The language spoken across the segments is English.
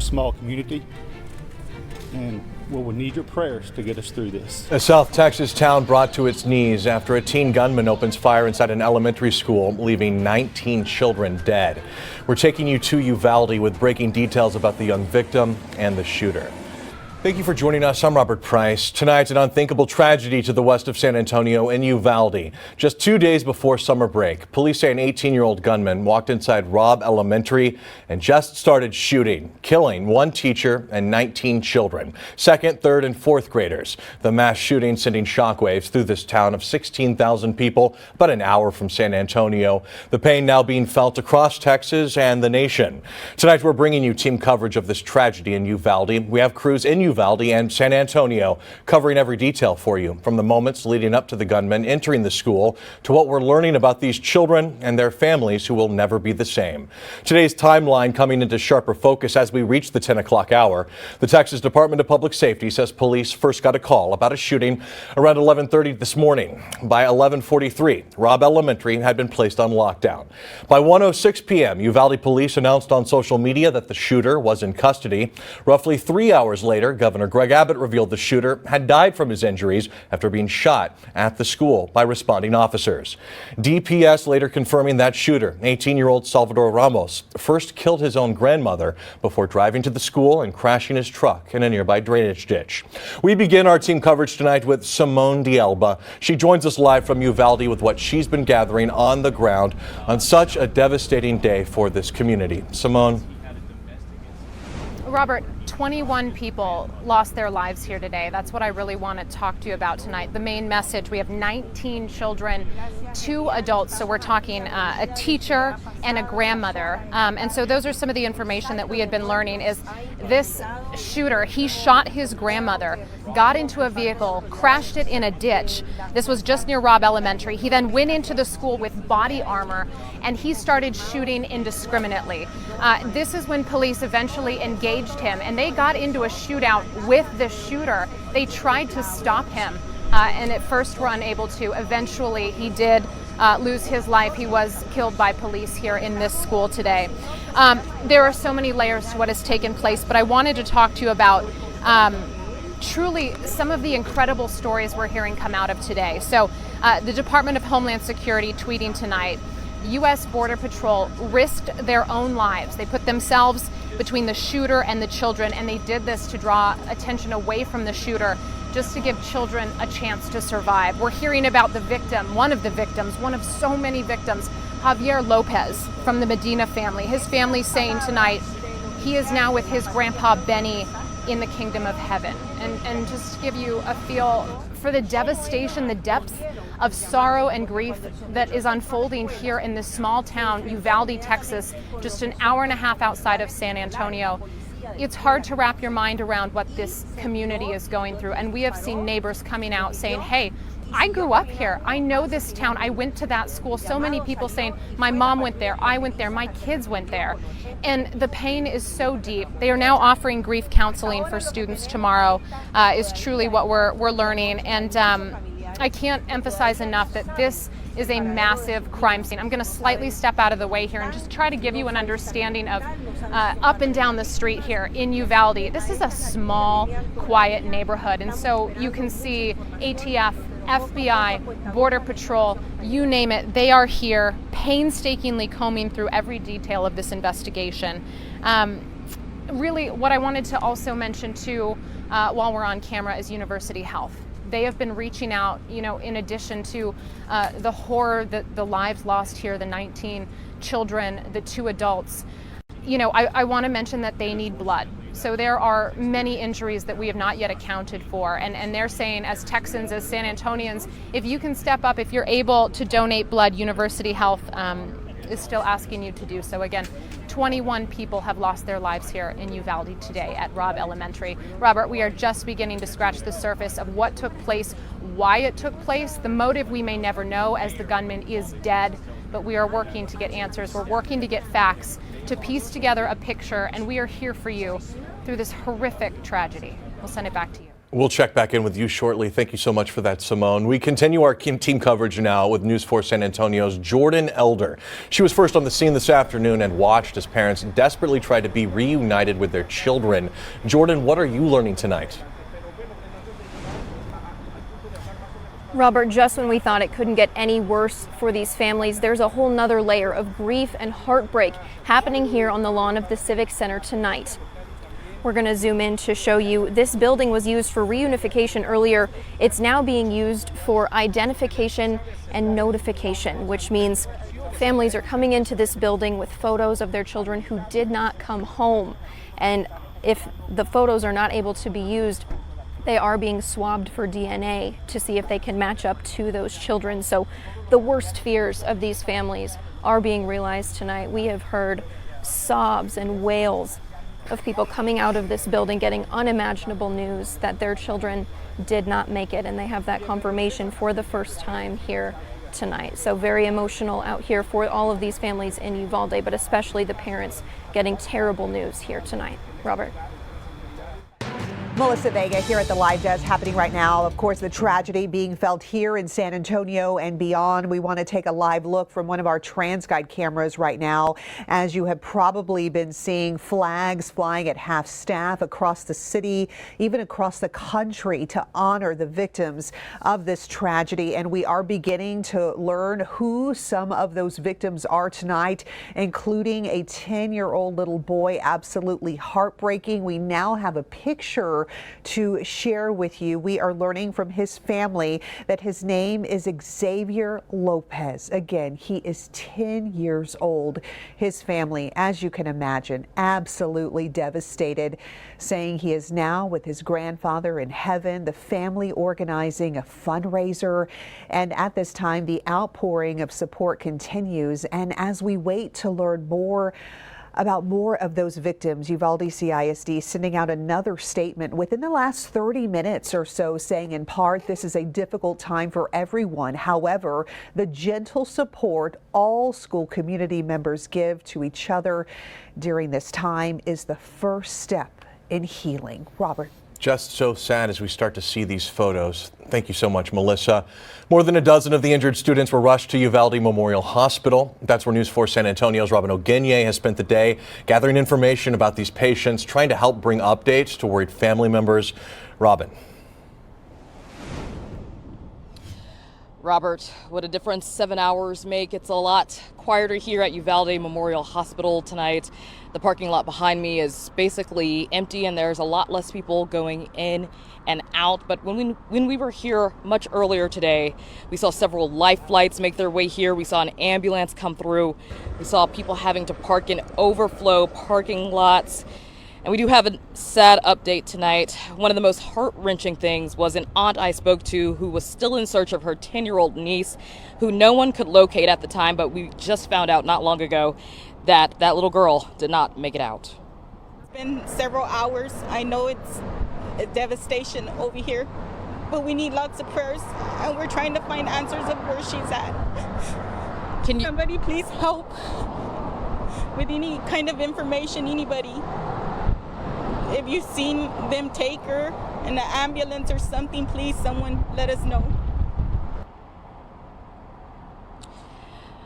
small community, and we'll need your prayers to get us through this. A South Texas town brought to its knees after a teen gunman opens fire inside an elementary school, leaving 19 children dead. We're taking you to Uvalde with breaking details about the young victim and the shooter. Thank you for joining us. I'm Robert Price. Tonight's an unthinkable tragedy to the west of San Antonio in Uvalde. Just 2 days before summer break, police say an 18-year-old gunman walked inside Robb Elementary and just started shooting, killing one teacher and 19 children, second, third, and fourth graders. The mass shooting sending shockwaves through this town of 16,000 people, about an hour from San Antonio. The pain now being felt across Texas and the nation. Tonight, we're bringing you team coverage of this tragedy in Uvalde. We have Cruz in Uvalde and San Antonio covering every detail for you, from the moments leading up to the gunman entering the school to what we're learning about these children and their families who will never be the same. Today's timeline coming into sharper focus as we reach the 10 o'clock hour. The Texas Department of Public Safety says police first got a call about a shooting around 11:30 this morning. By 11:43, Robb Elementary had been placed on lockdown. By 1:06 p.m., Uvalde police announced on social media that the shooter was in custody. Roughly 3 hours later, Governor Greg Abbott revealed the shooter had died from his injuries after being shot at the school by responding officers. DPS later confirming that shooter, 18-year-old Salvador Ramos, first killed his own grandmother before driving to the school and crashing his truck in a nearby drainage ditch. We begin our team coverage tonight with Simone D'Elba. She joins us live from Uvalde with what she's been gathering on the ground on such a devastating day for this community. Simone. Robert, 21 people lost their lives here today. That's what I really want to talk to you about tonight. The main message, we have 19 children, 2 adults, so we're talking a teacher and a grandmother. And so those are some of the information that we had been learning is this shooter, he shot his grandmother, got into a vehicle, crashed it in a ditch. This was just near Robb Elementary. He then went into the school with body armor and he started shooting indiscriminately. This is when police eventually engaged him and they got into a shootout with the shooter. They tried to stop him and at first were unable to. Eventually he did lose his life. He was killed by police here in this school today. There are so many layers to what has taken place, but I wanted to talk to you about truly some of the incredible stories we're hearing come out of today. So the Department of Homeland Security tweeting tonight, U.S. Border Patrol risked their own lives. They put themselves between the shooter and the children, and they did this to draw attention away from the shooter, just to give children a chance to survive. We're hearing about the victim, one of the victims, one of so many victims, Javier Lopez from the Medina family. His family saying tonight he is now with his grandpa Benny in the kingdom of heaven. And just to give you a feel for the devastation, the depth of sorrow and grief that is unfolding here in this small town, Uvalde, Texas, just an hour and a half outside of San Antonio. It's hard to wrap your mind around what this community is going through. And we have seen neighbors coming out saying, hey, I grew up here. I know this town. I went to that school. So many people saying, my mom went there, I went there, my kids went there. And the pain is so deep. They are now offering grief counseling for students tomorrow, is truly what we're learning. And I can't emphasize enough that this is a massive crime scene. I'm going to slightly step out of the way here and just try to give you an understanding of up and down the street here in Uvalde. This is a small, quiet neighborhood, and so you can see ATF, FBI, Border Patrol, you name it, they are here painstakingly combing through every detail of this investigation. Really, what I wanted to also mention too, while we're on camera, is University Health. They have been reaching out, you know, in addition to the horror, the lives lost here, the 19 children, the 2 adults. You know, I want to mention that they need blood. So there are many injuries that we have not yet accounted for. And they're saying, as Texans, as San Antonians, if you can step up, if you're able to donate blood, University Health is still asking you to do so. Again, 21 people have lost their lives here in Uvalde today at Robb Elementary. Robert, we are just beginning to scratch the surface of what took place, why it took place. The motive we may never know, as the gunman is dead, but we are working to get answers. We're working to get facts, to piece together a picture, and we are here for you through this horrific tragedy. We'll send it back to you. We'll check back in with you shortly. Thank you so much for that, Simone. We continue our team coverage now with News 4 San Antonio's Jordan Elder. She was first on the scene this afternoon and watched as parents desperately tried to be reunited with their children. Jordan, what are you learning tonight? Robert, just when we thought it couldn't get any worse for these families, there's a whole nother layer of grief and heartbreak happening here on the lawn of the Civic Center tonight. We're going to zoom in to show you this building was used for reunification earlier. It's now being used for identification and notification, which means families are coming into this building with photos of their children who did not come home. And if the photos are not able to be used, they are being swabbed for DNA to see if they can match up to those children. So the worst fears of these families are being realized tonight. We have heard sobs and wails of people coming out of this building getting unimaginable news that their children did not make it, and they have that confirmation for the first time here tonight. So very emotional out here for all of these families in Uvalde, but especially the parents getting terrible news here tonight. Robert. Melissa Vega here at the live desk happening right now. Of course, the tragedy being felt here in San Antonio and beyond. We want to take a live look from one of our TransGuide cameras right now. As you have probably been seeing flags flying at half staff across the city, even across the country, to honor the victims of this tragedy. And we are beginning to learn who some of those victims are tonight, including a 10-year-old little boy. Absolutely heartbreaking. We now have a picture to share with you. We are learning from his family that his name is Xavier Lopez. Again, he is 10 years old. His family, as you can imagine, absolutely devastated, saying he is now with his grandfather in heaven. The family organizing a fundraiser, and at this time the outpouring of support continues. And as we wait to learn more about more of those victims, Uvalde CISD sending out another statement within the last 30 minutes or so, saying in part, this is a difficult time for everyone. However, the gentle support all school community members give to each other during this time is the first step in healing. Robert. Just so sad as we start to see these photos. Thank you so much, Melissa. More than a dozen of the injured students were rushed to Uvalde Memorial Hospital. That's where News 4 San Antonio's Robin Ogenye has spent the day gathering information about these patients, trying to help bring updates to worried family members. Robin. Robert, what a difference 7 hours make. It's a lot quieter here at Uvalde Memorial Hospital tonight. The parking lot behind me is basically empty, and there's a lot less people going in and out. But when we were here much earlier today, we saw several life flights make their way here. We saw an ambulance come through. We saw people having to park in overflow parking lots. And we do have a sad update tonight. One of the most heart-wrenching things was an aunt I spoke to who was still in search of her 10-year-old niece, who no one could locate at the time, but we just found out not long ago that that little girl did not make it out. It's been several hours. I know it's a devastation over here, but we need lots of prayers, and we're trying to find answers of where she's at. Can you somebody please help with any kind of information, anybody? If you've seen them take her in the ambulance or something, please someone let us know.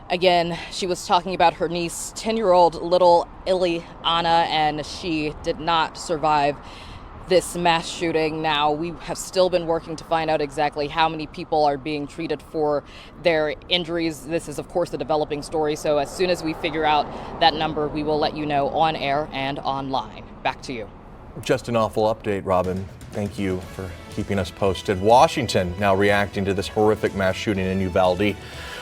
Again, she was talking about her niece, 10-year-old little Ileana, and she did not survive this mass shooting. Now, we have still been working to find out exactly how many people are being treated for their injuries. This is, of course, a developing story, so as soon as we figure out that number, we will let you know on air and online. Back to you. Just an awful update, Robin. Thank you for keeping us posted. Washington now reacting to this horrific mass shooting in Uvalde.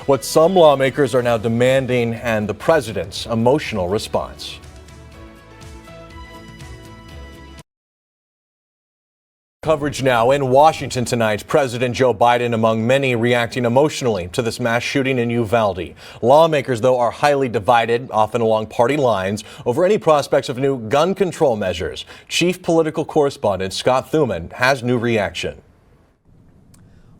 What some lawmakers are now demanding, and the president's emotional response. Coverage now in Washington tonight. President Joe Biden among many reacting emotionally to this mass shooting in Uvalde. Lawmakers, though, are highly divided, often along party lines, over any prospects of new gun control measures. Chief political correspondent Scott Thuman has new reaction.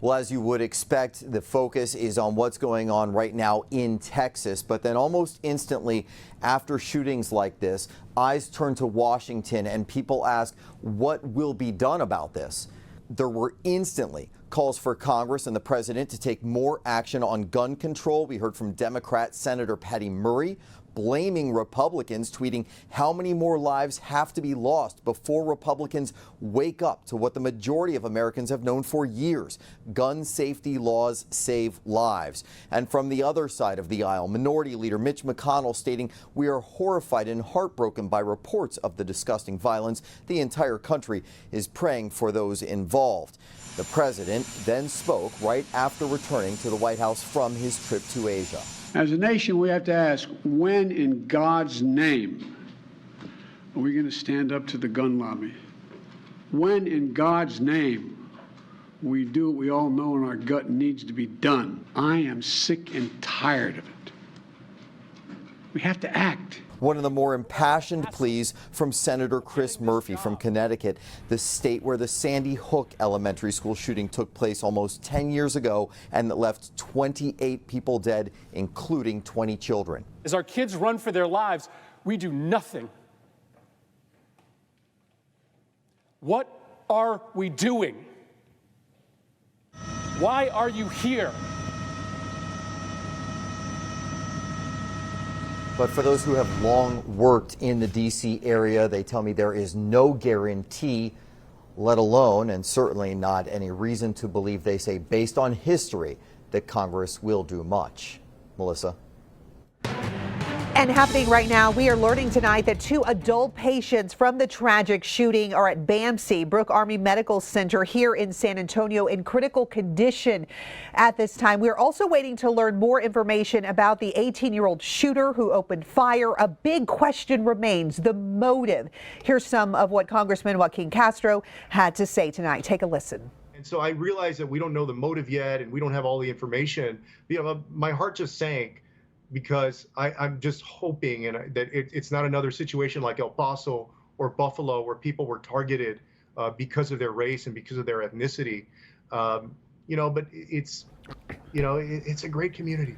Well, as you would expect, the focus is on what's going on right now in Texas. But then almost instantly after shootings like this, eyes turn to Washington and people ask what will be done about this. There were instantly calls for Congress and the president to take more action on gun control. We heard from Democrat Senator Patty Murray blaming Republicans, tweeting how many more lives have to be lost before Republicans wake up to what the majority of Americans have known for years. Gun safety laws save lives. And from the other side of the aisle, Minority Leader Mitch McConnell stating, we are horrified and heartbroken by reports of the disgusting violence. The entire country is praying for those involved. The president then spoke right after returning to the White House from his trip to Asia. As a nation, we have to ask, when in God's name are we going to stand up to the gun lobby? When in God's name we do what we all know in our gut needs to be done? I am sick and tired of it. We have to act. One of the more impassioned pleas from Senator Chris Murphy from Connecticut, the state where the Sandy Hook Elementary School shooting took place almost 10 years ago and that left 28 people dead, including 20 children. As our kids run for their lives, we do nothing. What are we doing? Why are you here? But for those who have long worked in the D.C. area, they tell me there is no guarantee, let alone, and certainly not any reason to believe, they say, based on history, that Congress will do much. Melissa. And happening right now, we are learning tonight that 2 adult patients from the tragic shooting are at BAMC, Brooke Army Medical Center here in San Antonio, in critical condition at this time. We're also waiting to learn more information about the 18-year-old shooter who opened fire. A big question remains, the motive. Here's some of what Congressman Joaquin Castro had to say tonight. Take a listen. And so I realize that we don't know the motive yet and we don't have all the information. You know, my heart just sank, because I'm just hoping that it's not another situation like El Paso or Buffalo where people were targeted because of their race and because of their ethnicity. But it's a great community.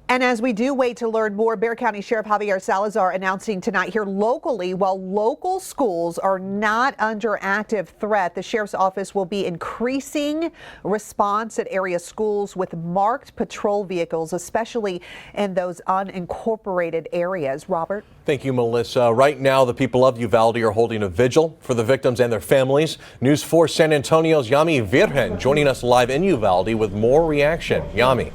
And as we do wait to learn more, Bexar County Sheriff Javier Salazar announcing tonight here locally, while local schools are not under active threat, the sheriff's office will be increasing response at area schools with marked patrol vehicles, especially in those unincorporated areas. Robert? Thank you, Melissa. Right now, the people of Uvalde are holding a vigil for the victims and their families. News 4 San Antonio's Yami Virgen joining us live in Uvalde with more reaction. Yami.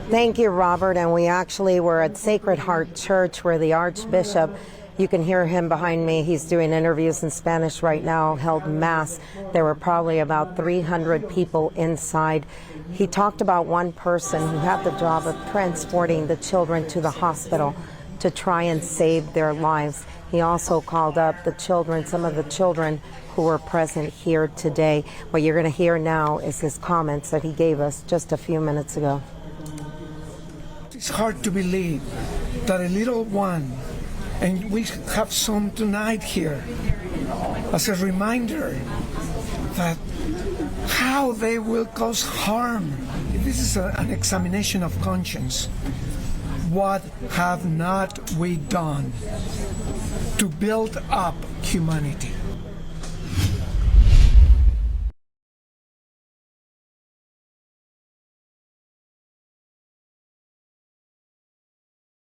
Thank you, Robert. And we actually were at Sacred Heart Church where the Archbishop, you can hear him behind me, he's doing interviews in Spanish right now, held Mass. There were probably about 300 people inside. He talked about one person who had the job of transporting the children to the hospital to try and save their lives. He also called up the children, some of the children who were present here today. What you're going to hear now is his comments that he gave us just a few minutes ago. It's hard to believe that a little one, and we have some tonight here, as a reminder that how they will cause harm. This is an examination of conscience. What have not we done to build up humanity?